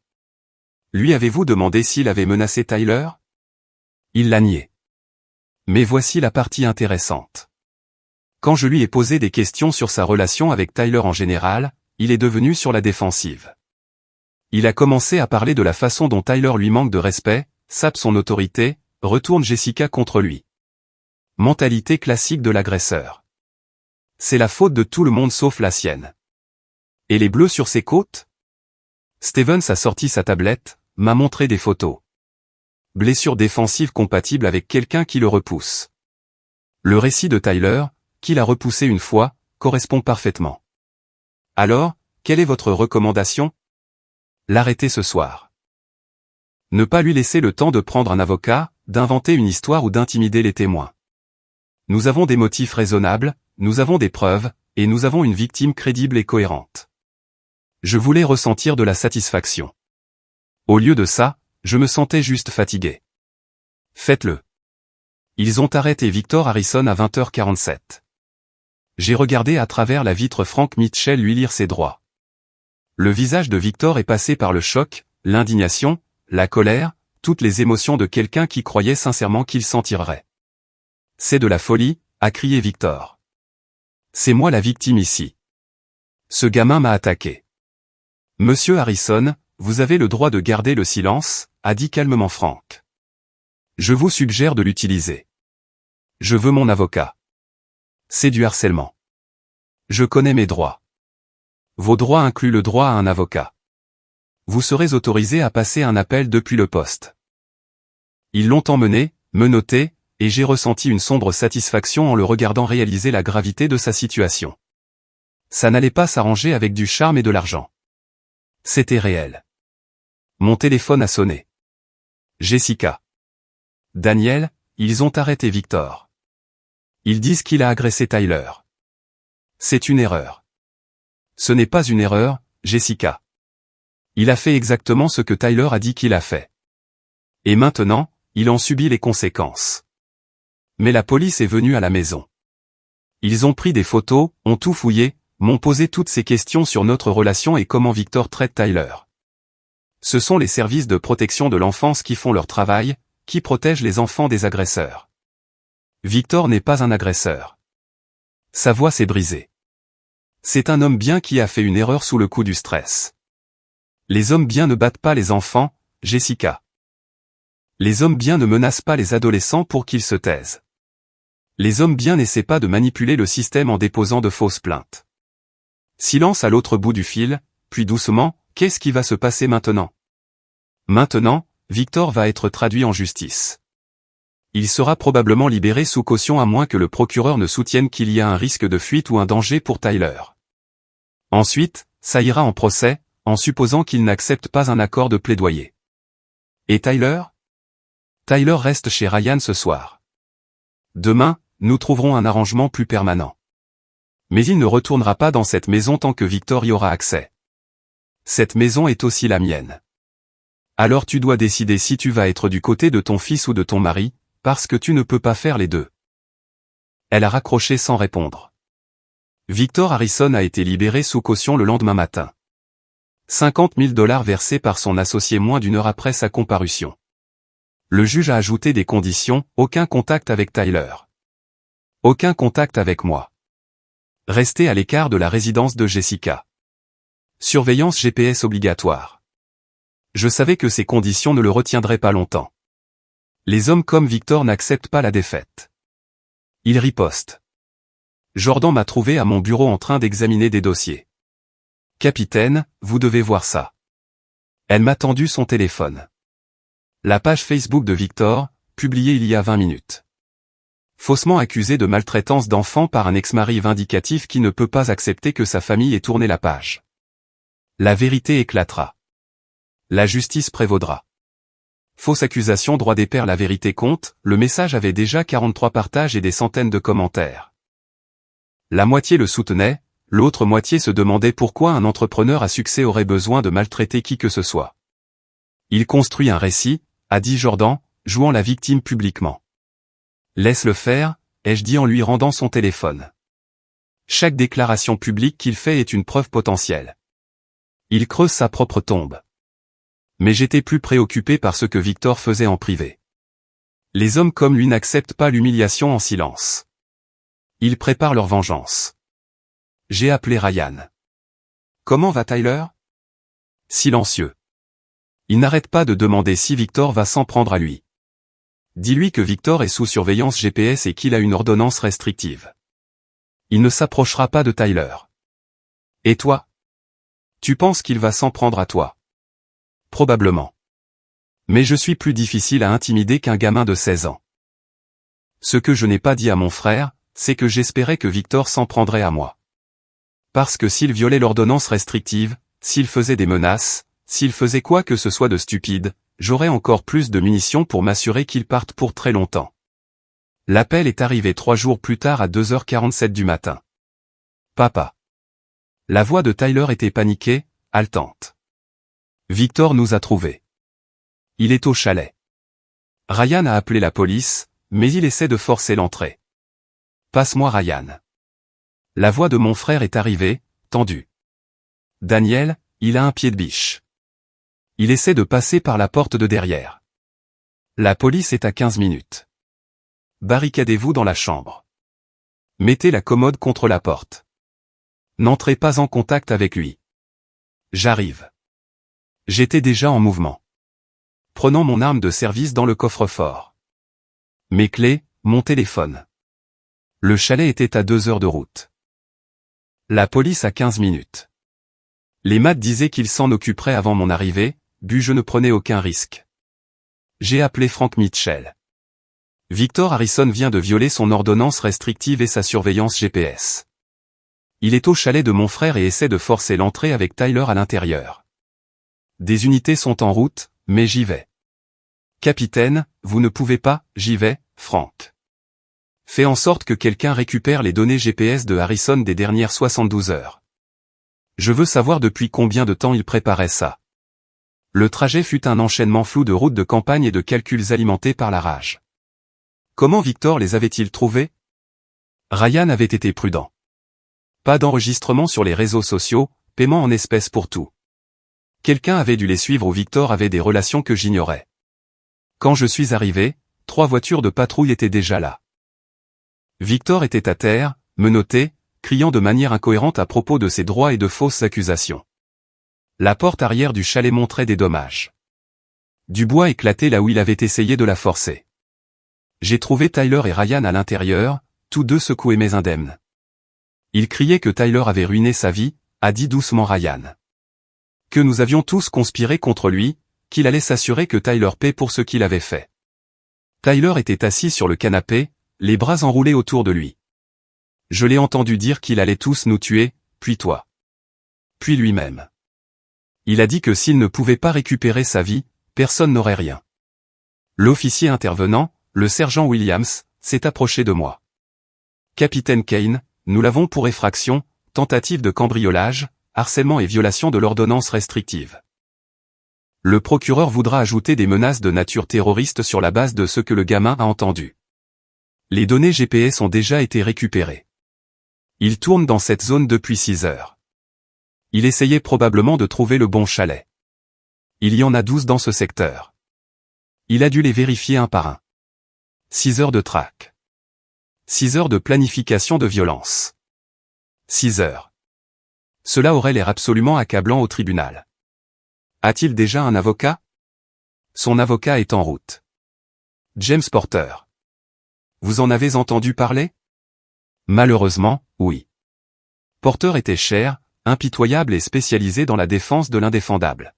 Lui avez-vous demandé s'il avait menacé Tyler? Il l'a nié. Mais voici la partie intéressante. Quand je lui ai posé des questions sur sa relation avec Tyler en général, il est devenu sur la défensive. Il a commencé à parler de la façon dont Tyler lui manque de respect, sape son autorité, retourne Jessica contre lui. Mentalité classique de l'agresseur. C'est la faute de tout le monde sauf la sienne. Et les bleus sur ses côtes? Stevens a sorti sa tablette, m'a montré des photos. Blessure défensive compatible avec quelqu'un qui le repousse. Le récit de Tyler, qu'il a repoussé une fois, correspond parfaitement. Alors, quelle est votre recommandation? L'arrêter ce soir. Ne pas lui laisser le temps de prendre un avocat, d'inventer une histoire ou d'intimider les témoins. Nous avons des motifs raisonnables, nous avons des preuves, et nous avons une victime crédible et cohérente. Je voulais ressentir de la satisfaction. Au lieu de ça, je me sentais juste fatigué. Faites-le. Ils ont arrêté Victor Harrison à 20h47. J'ai regardé à travers la vitre Frank Mitchell lui lire ses droits. Le visage de Victor est passé par le choc, l'indignation, la colère, toutes les émotions de quelqu'un qui croyait sincèrement qu'il s'en tirerait. C'est de la folie, a crié Victor. C'est moi la victime ici. Ce gamin m'a attaqué. Monsieur Harrison, vous avez le droit de garder le silence, a dit calmement Frank. Je vous suggère de l'utiliser. Je veux mon avocat. C'est du harcèlement. Je connais mes droits. Vos droits incluent le droit à un avocat. Vous serez autorisé à passer un appel depuis le poste. Ils l'ont emmené, menotté, et j'ai ressenti une sombre satisfaction en le regardant réaliser la gravité de sa situation. Ça n'allait pas s'arranger avec du charme et de l'argent. C'était réel. Mon téléphone a sonné. Jessica. Daniel, ils ont arrêté Victor. Ils disent qu'il a agressé Tyler. C'est une erreur. Ce n'est pas une erreur, Jessica. Il a fait exactement ce que Tyler a dit qu'il a fait. Et maintenant, il en subit les conséquences. Mais la police est venue à la maison. Ils ont pris des photos, ont tout fouillé, m'ont posé toutes ces questions sur notre relation et comment Victor traite Tyler. Ce sont les services de protection de l'enfance qui font leur travail, qui protègent les enfants des agresseurs. Victor n'est pas un agresseur. Sa voix s'est brisée. C'est un homme bien qui a fait une erreur sous le coup du stress. Les hommes bien ne battent pas les enfants, Jessica. Les hommes bien ne menacent pas les adolescents pour qu'ils se taisent. Les hommes bien n'essaient pas de manipuler le système en déposant de fausses plaintes. Silence à l'autre bout du fil, puis doucement, qu'est-ce qui va se passer maintenant? Maintenant, Victor va être traduit en justice. Il sera probablement libéré sous caution à moins que le procureur ne soutienne qu'il y a un risque de fuite ou un danger pour Tyler. Ensuite, ça ira en procès, en supposant qu'il n'accepte pas un accord de plaidoyer. Et Tyler? Tyler reste chez Ryan ce soir. Demain, nous trouverons un arrangement plus permanent. Mais il ne retournera pas dans cette maison tant que Victor y aura accès. Cette maison est aussi la mienne. Alors tu dois décider si tu vas être du côté de ton fils ou de ton mari, parce que tu ne peux pas faire les deux. Elle a raccroché sans répondre. Victor Harrison a été libéré sous caution le lendemain matin. 50 000 $ versés par son associé moins d'une heure après sa comparution. Le juge a ajouté des conditions, aucun contact avec Tyler. Aucun contact avec moi. Restez à l'écart de la résidence de Jessica. Surveillance GPS obligatoire. Je savais que ces conditions ne le retiendraient pas longtemps. Les hommes comme Victor n'acceptent pas la défaite. Il riposte. Jordan m'a trouvé à mon bureau en train d'examiner des dossiers. Capitaine, vous devez voir ça. Elle m'a tendu son téléphone. La page Facebook de Victor, publiée il y a 20 minutes. Faussement accusé de maltraitance d'enfants par un ex-mari vindicatif qui ne peut pas accepter que sa famille ait tourné la page. La vérité éclatera. La justice prévaudra. Fausse accusation, droit des pairs, la vérité compte, le message avait déjà 43 partages et des centaines de commentaires. La moitié le soutenait, l'autre moitié se demandait pourquoi un entrepreneur à succès aurait besoin de maltraiter qui que ce soit. Il construit un récit, a dit Jordan, jouant la victime publiquement. Laisse-le faire, ai-je dit en lui rendant son téléphone. Chaque déclaration publique qu'il fait est une preuve potentielle. Il creuse sa propre tombe. Mais j'étais plus préoccupé par ce que Victor faisait en privé. Les hommes comme lui n'acceptent pas l'humiliation en silence. Ils préparent leur vengeance. J'ai appelé Ryan. Comment va Tyler? Silencieux. Il n'arrête pas de demander si Victor va s'en prendre à lui. Dis-lui que Victor est sous surveillance GPS et qu'il a une ordonnance restrictive. Il ne s'approchera pas de Tyler. Et toi? Tu penses qu'il va s'en prendre à toi? Probablement. Mais je suis plus difficile à intimider qu'un gamin de 16 ans. Ce que je n'ai pas dit à mon frère, c'est que j'espérais que Victor s'en prendrait à moi. Parce que s'il violait l'ordonnance restrictive, s'il faisait des menaces, s'il faisait quoi que ce soit de stupide, j'aurais encore plus de munitions pour m'assurer qu'il parte pour très longtemps. L'appel est arrivé 3 jours plus tard à 2h47 du matin. Papa. La voix de Tyler était paniquée, haletante. Victor nous a trouvés. Il est au chalet. Ryan a appelé la police, mais il essaie de forcer l'entrée. Passe-moi Ryan. La voix de mon frère est arrivée, tendue. Daniel, il a un pied de biche. Il essaie de passer par la porte de derrière. La police est à 15 minutes. Barricadez-vous dans la chambre. Mettez la commode contre la porte. N'entrez pas en contact avec lui. J'arrive. J'étais déjà en mouvement. Prenant mon arme de service dans le coffre-fort. Mes clés, mon téléphone. Le chalet était à 2 heures de route. La police à 15 minutes. Les maths disaient qu'ils s'en occuperaient avant mon arrivée, je ne prenais aucun risque. J'ai appelé Frank Mitchell. Victor Harrison vient de violer son ordonnance restrictive et sa surveillance GPS. Il est au chalet de mon frère et essaie de forcer l'entrée avec Tyler à l'intérieur. Des unités sont en route, mais j'y vais. Capitaine, vous ne pouvez pas, j'y vais, Frank. Fais en sorte que quelqu'un récupère les données GPS de Harrison des dernières 72 heures. Je veux savoir depuis combien de temps il préparait ça. Le trajet fut un enchaînement flou de routes de campagne et de calculs alimentés par la rage. Comment Victor les avait-il trouvés? Ryan avait été prudent. Pas d'enregistrement sur les réseaux sociaux, paiement en espèces pour tout. Quelqu'un avait dû les suivre ou Victor avait des relations que j'ignorais. Quand je suis arrivé, 3 voitures de patrouille étaient déjà là. Victor était à terre, menotté, criant de manière incohérente à propos de ses droits et de fausses accusations. La porte arrière du chalet montrait des dommages. Du bois éclatait là où il avait essayé de la forcer. J'ai trouvé Tyler et Ryan à l'intérieur, tous deux secoués mais indemnes. Ils criaient que Tyler avait ruiné sa vie, a dit doucement Ryan. Que nous avions tous conspiré contre lui, qu'il allait s'assurer que Tyler paie pour ce qu'il avait fait. Tyler était assis sur le canapé, les bras enroulés autour de lui. Je l'ai entendu dire qu'il allait tous nous tuer, puis toi. Puis lui-même. Il a dit que s'il ne pouvait pas récupérer sa vie, personne n'aurait rien. L'officier intervenant, le sergent Williams, s'est approché de moi. Capitaine Kane, nous l'avons pour effraction, tentative de cambriolage, harcèlement et violation de l'ordonnance restrictive. Le procureur voudra ajouter des menaces de nature terroriste sur la base de ce que le gamin a entendu. Les données GPS ont déjà été récupérées. Il tourne dans cette zone depuis 6 heures. Il essayait probablement de trouver le bon chalet. Il y en a 12 dans ce secteur. Il a dû les vérifier un par un. 6 heures de traque. 6 heures de planification de violence. 6 heures. Cela aurait l'air absolument accablant au tribunal. A-t-il déjà un avocat? Son avocat est en route. James Porter. Vous en avez entendu parler? Malheureusement, oui. Porter était cher, impitoyable et spécialisé dans la défense de l'indéfendable.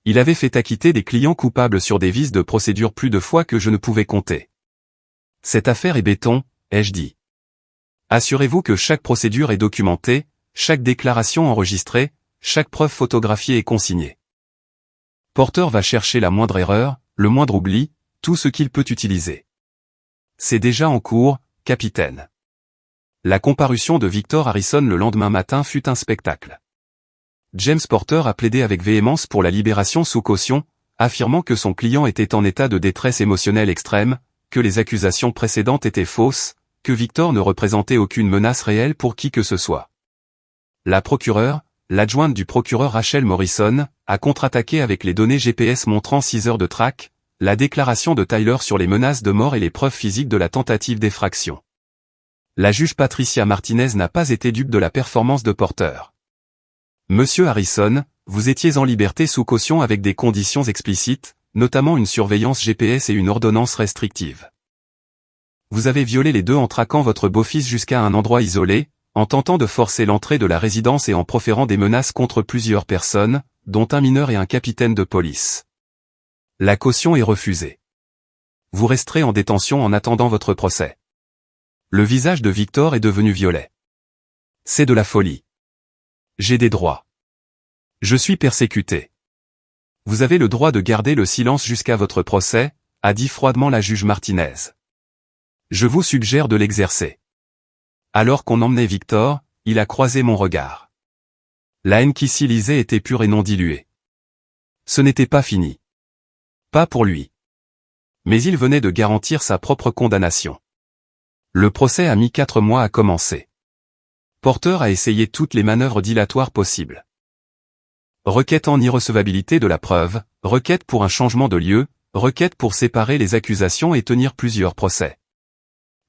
Il avait fait acquitter des clients coupables sur des vices de procédure plus de fois que je ne pouvais compter. Cette affaire est béton, ai-je dit. Assurez-vous que chaque procédure est documentée, chaque déclaration enregistrée, chaque preuve photographiée et consignée. Porter va chercher la moindre erreur, le moindre oubli, tout ce qu'il peut utiliser. C'est déjà en cours, capitaine. La comparution de Victor Harrison le lendemain matin fut un spectacle. James Porter a plaidé avec véhémence pour la libération sous caution, affirmant que son client était en état de détresse émotionnelle extrême, que les accusations précédentes étaient fausses, que Victor ne représentait aucune menace réelle pour qui que ce soit. La procureure, l'adjointe du procureur Rachel Morrison, a contre-attaqué avec les données GPS montrant 6 heures de traque, la déclaration de Tyler sur les menaces de mort et les preuves physiques de la tentative d'effraction. La juge Patricia Martinez n'a pas été dupe de la performance de Porter. Monsieur Harrison, vous étiez en liberté sous caution avec des conditions explicites, notamment une surveillance GPS et une ordonnance restrictive. Vous avez violé les deux en traquant votre beau-fils jusqu'à un endroit isolé, en tentant de forcer l'entrée de la résidence et en proférant des menaces contre plusieurs personnes, dont un mineur et un capitaine de police. La caution est refusée. Vous resterez en détention en attendant votre procès. Le visage de Victor est devenu violet. C'est de la folie. J'ai des droits. Je suis persécuté. Vous avez le droit de garder le silence jusqu'à votre procès, a dit froidement la juge Martinez. Je vous suggère de l'exercer. Alors qu'on emmenait Victor, il a croisé mon regard. La haine qui s'y lisait était pure et non diluée. Ce n'était pas fini. Pas pour lui. Mais il venait de garantir sa propre condamnation. Le procès a mis 4 mois à commencer. Porter a essayé toutes les manœuvres dilatoires possibles. Requête en irrecevabilité de la preuve, requête pour un changement de lieu, requête pour séparer les accusations et tenir plusieurs procès.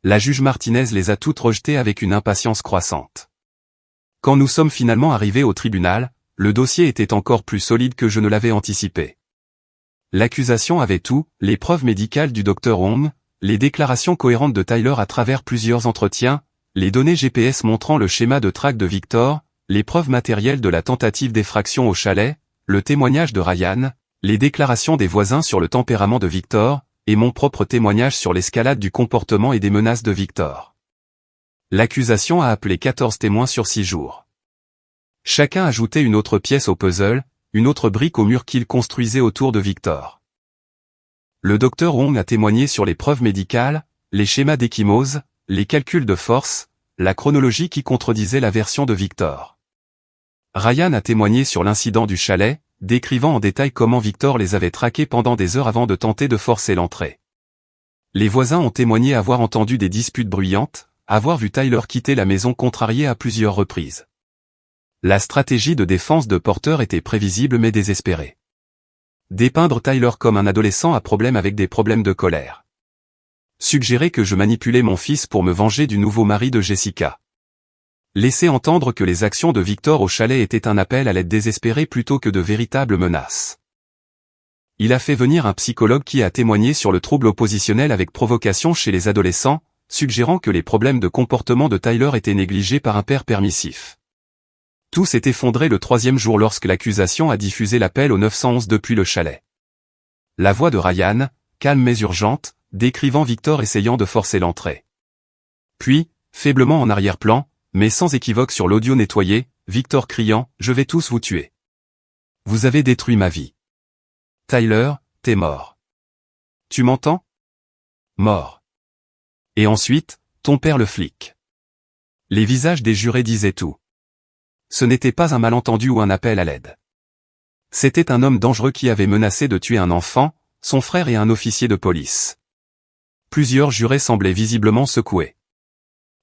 La juge Martinez les a toutes rejetées avec une impatience croissante. Quand nous sommes finalement arrivés au tribunal, le dossier était encore plus solide que je ne l'avais anticipé. L'accusation avait tout, les preuves médicales du Dr Hong, les déclarations cohérentes de Tyler à travers plusieurs entretiens, les données GPS montrant le schéma de traque de Victor, les preuves matérielles de la tentative d'effraction au chalet, le témoignage de Ryan, les déclarations des voisins sur le tempérament de Victor, et mon propre témoignage sur l'escalade du comportement et des menaces de Victor. L'accusation a appelé 14 témoins sur 6 jours. Chacun ajoutait une autre pièce au puzzle, une autre brique au mur qu'il construisait autour de Victor. Le docteur Hong a témoigné sur les preuves médicales, les schémas d'échymose, les calculs de force, la chronologie qui contredisait la version de Victor. Ryan a témoigné sur l'incident du chalet, décrivant en détail comment Victor les avait traqués pendant des heures avant de tenter de forcer l'entrée. Les voisins ont témoigné avoir entendu des disputes bruyantes, avoir vu Tyler quitter la maison contrarié à plusieurs reprises. La stratégie de défense de Porter était prévisible mais désespérée. Dépeindre Tyler comme un adolescent à problème avec des problèmes de colère. Suggérer que je manipulais mon fils pour me venger du nouveau mari de Jessica. Laisser entendre que les actions de Victor au chalet étaient un appel à l'aide désespérée plutôt que de véritables menaces. Il a fait venir un psychologue qui a témoigné sur le trouble oppositionnel avec provocation chez les adolescents, suggérant que les problèmes de comportement de Tyler étaient négligés par un père permissif. Tout s'est effondré le 3e jour lorsque l'accusation a diffusé l'appel au 911 depuis le chalet. La voix de Ryan, calme mais urgente, décrivant Victor essayant de forcer l'entrée. Puis, faiblement en arrière-plan, mais sans équivoque sur l'audio nettoyé, Victor criant « Je vais tous vous tuer. Vous avez détruit ma vie. Tyler, t'es mort. Tu m'entends? Mort. Et ensuite, ton père le flic. Les visages des jurés disaient tout. Ce n'était pas un malentendu ou un appel à l'aide. C'était un homme dangereux qui avait menacé de tuer un enfant, son frère et un officier de police. Plusieurs jurés semblaient visiblement secoués.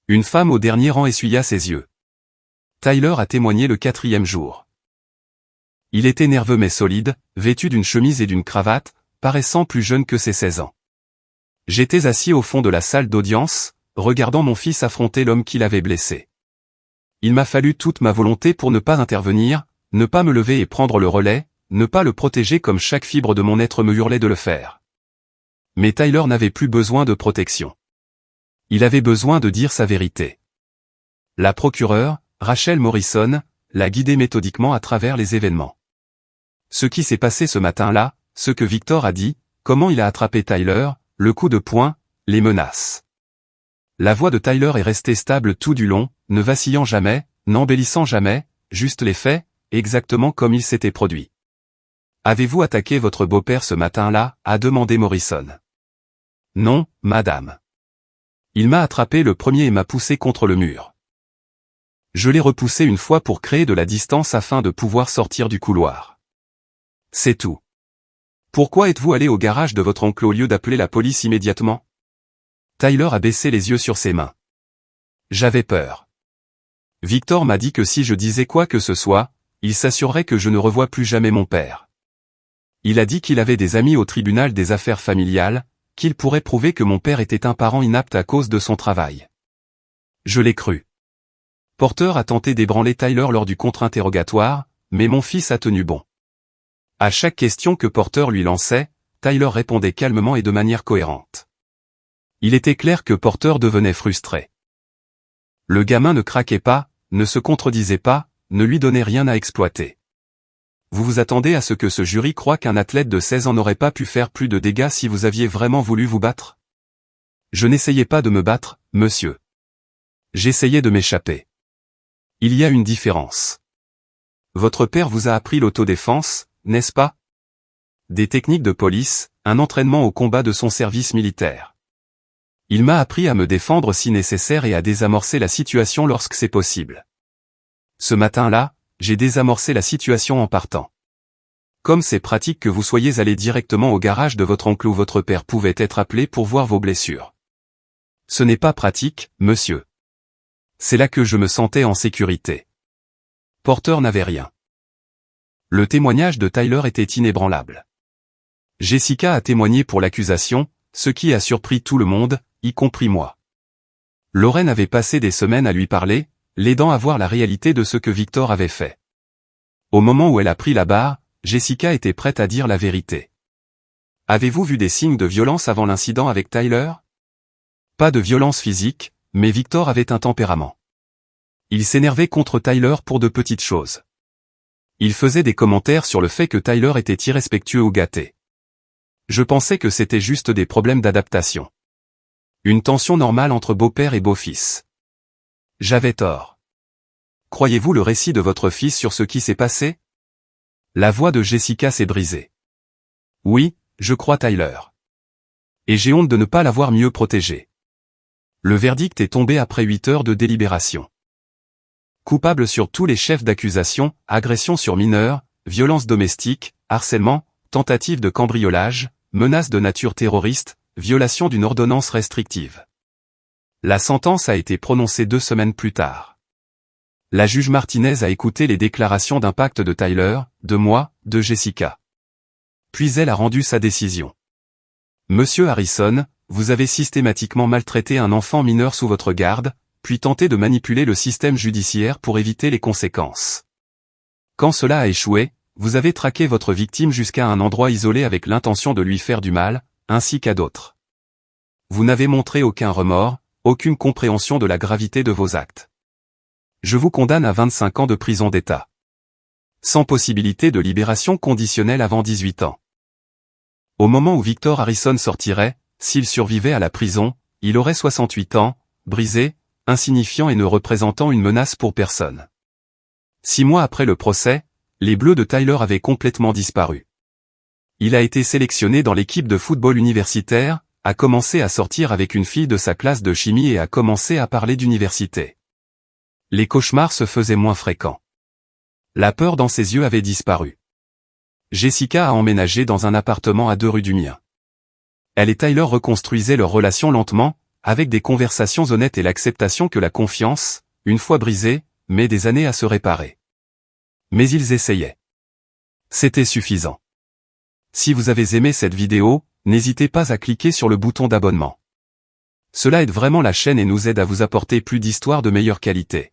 Une femme au dernier rang essuya ses yeux. Tyler a témoigné le 4e jour. Il était nerveux mais solide, vêtu d'une chemise et d'une cravate, paraissant plus jeune que ses 16 ans. J'étais assis au fond de la salle d'audience, regardant mon fils affronter l'homme qui l'avait blessé. Il m'a fallu toute ma volonté pour ne pas intervenir, ne pas me lever et prendre le relais, ne pas le protéger comme chaque fibre de mon être me hurlait de le faire. Mais Tyler n'avait plus besoin de protection. Il avait besoin de dire sa vérité. La procureure, Rachel Morrison, l'a guidé méthodiquement à travers les événements. Ce qui s'est passé ce matin-là, ce que Victor a dit, comment il a attrapé Tyler, le coup de poing, les menaces. La voix de Tyler est restée stable tout du long, ne vacillant jamais, n'embellissant jamais, juste les faits, exactement comme il s'était produit. « Avez-vous attaqué votre beau-père ce matin-là » a demandé Morrison. « Non, madame. Il m'a attrapé le premier et m'a poussé contre le mur. Je l'ai repoussé une fois pour créer de la distance afin de pouvoir sortir du couloir. C'est tout. Pourquoi êtes-vous allé au garage de votre oncle au lieu d'appeler la police immédiatement » Tyler a baissé les yeux sur ses mains. J'avais peur. Victor m'a dit que si je disais quoi que ce soit, il s'assurerait que je ne revois plus jamais mon père. Il a dit qu'il avait des amis au tribunal des affaires familiales, qu'il pourrait prouver que mon père était un parent inapte à cause de son travail. Je l'ai cru. Porter a tenté d'ébranler Tyler lors du contre-interrogatoire, mais mon fils a tenu bon. À chaque question que Porter lui lançait, Tyler répondait calmement et de manière cohérente. Il était clair que Porter devenait frustré. Le gamin ne craquait pas, ne se contredisait pas, ne lui donnait rien à exploiter. Vous vous attendez à ce que ce jury croie qu'un athlète de 16 ans n'aurait pas pu faire plus de dégâts si vous aviez vraiment voulu vous battre? Je n'essayais pas de me battre, monsieur. J'essayais de m'échapper. Il y a une différence. Votre père vous a appris l'autodéfense, n'est-ce pas? Des techniques de police, un entraînement au combat de son service militaire. Il m'a appris à me défendre si nécessaire et à désamorcer la situation lorsque c'est possible. Ce matin-là, j'ai désamorcé la situation en partant. Comme c'est pratique que vous soyez allé directement au garage de votre oncle où votre père pouvait être appelé pour voir vos blessures. Ce n'est pas pratique, monsieur. C'est là que je me sentais en sécurité. Porter n'avait rien. Le témoignage de Tyler était inébranlable. Jessica a témoigné pour l'accusation, ce qui a surpris tout le monde, y compris moi. Lorraine avait passé des semaines à lui parler, l'aidant à voir la réalité de ce que Victor avait fait. Au moment où elle a pris la barre, Jessica était prête à dire la vérité. Avez-vous vu des signes de violence avant l'incident avec Tyler? Pas de violence physique, mais Victor avait un tempérament. Il s'énervait contre Tyler pour de petites choses. Il faisait des commentaires sur le fait que Tyler était irrespectueux ou gâté. Je pensais que c'était juste des problèmes d'adaptation. Une tension normale entre beau-père et beau-fils. J'avais tort. Croyez-vous le récit de votre fils sur ce qui s'est passé? La voix de Jessica s'est brisée. Oui, je crois Tyler. Et j'ai honte de ne pas l'avoir mieux protégé. Le verdict est tombé après 8 heures de délibération. Coupable sur tous les chefs d'accusation, agression sur mineurs, violence domestique, harcèlement, tentative de cambriolage, menace de nature terroriste, violation d'une ordonnance restrictive. La sentence a été prononcée 2 semaines plus tard. La juge Martinez a écouté les déclarations d'impact de Tyler, de moi, de Jessica. Puis elle a rendu sa décision. Monsieur Harrison, vous avez systématiquement maltraité un enfant mineur sous votre garde, puis tenté de manipuler le système judiciaire pour éviter les conséquences. Quand cela a échoué, vous avez traqué votre victime jusqu'à un endroit isolé avec l'intention de lui faire du mal, ainsi qu'à d'autres. Vous n'avez montré aucun remords, aucune compréhension de la gravité de vos actes. Je vous condamne à 25 ans de prison d'État. Sans possibilité de libération conditionnelle avant 18 ans. Au moment où Victor Harrison sortirait, s'il survivait à la prison, il aurait 68 ans, brisé, insignifiant et ne représentant une menace pour personne. 6 mois après le procès, les Bleus de Tyler avaient complètement disparu. Il a été sélectionné dans l'équipe de football universitaire, a commencé à sortir avec une fille de sa classe de chimie et a commencé à parler d'université. Les cauchemars se faisaient moins fréquents. La peur dans ses yeux avait disparu. Jessica a emménagé dans un appartement à 2 rues du mien. Elle et Tyler reconstruisaient leur relation lentement, avec des conversations honnêtes et l'acceptation que la confiance, une fois brisée, met des années à se réparer. Mais ils essayaient. C'était suffisant. Si vous avez aimé cette vidéo, n'hésitez pas à cliquer sur le bouton d'abonnement. Cela aide vraiment la chaîne et nous aide à vous apporter plus d'histoires de meilleure qualité.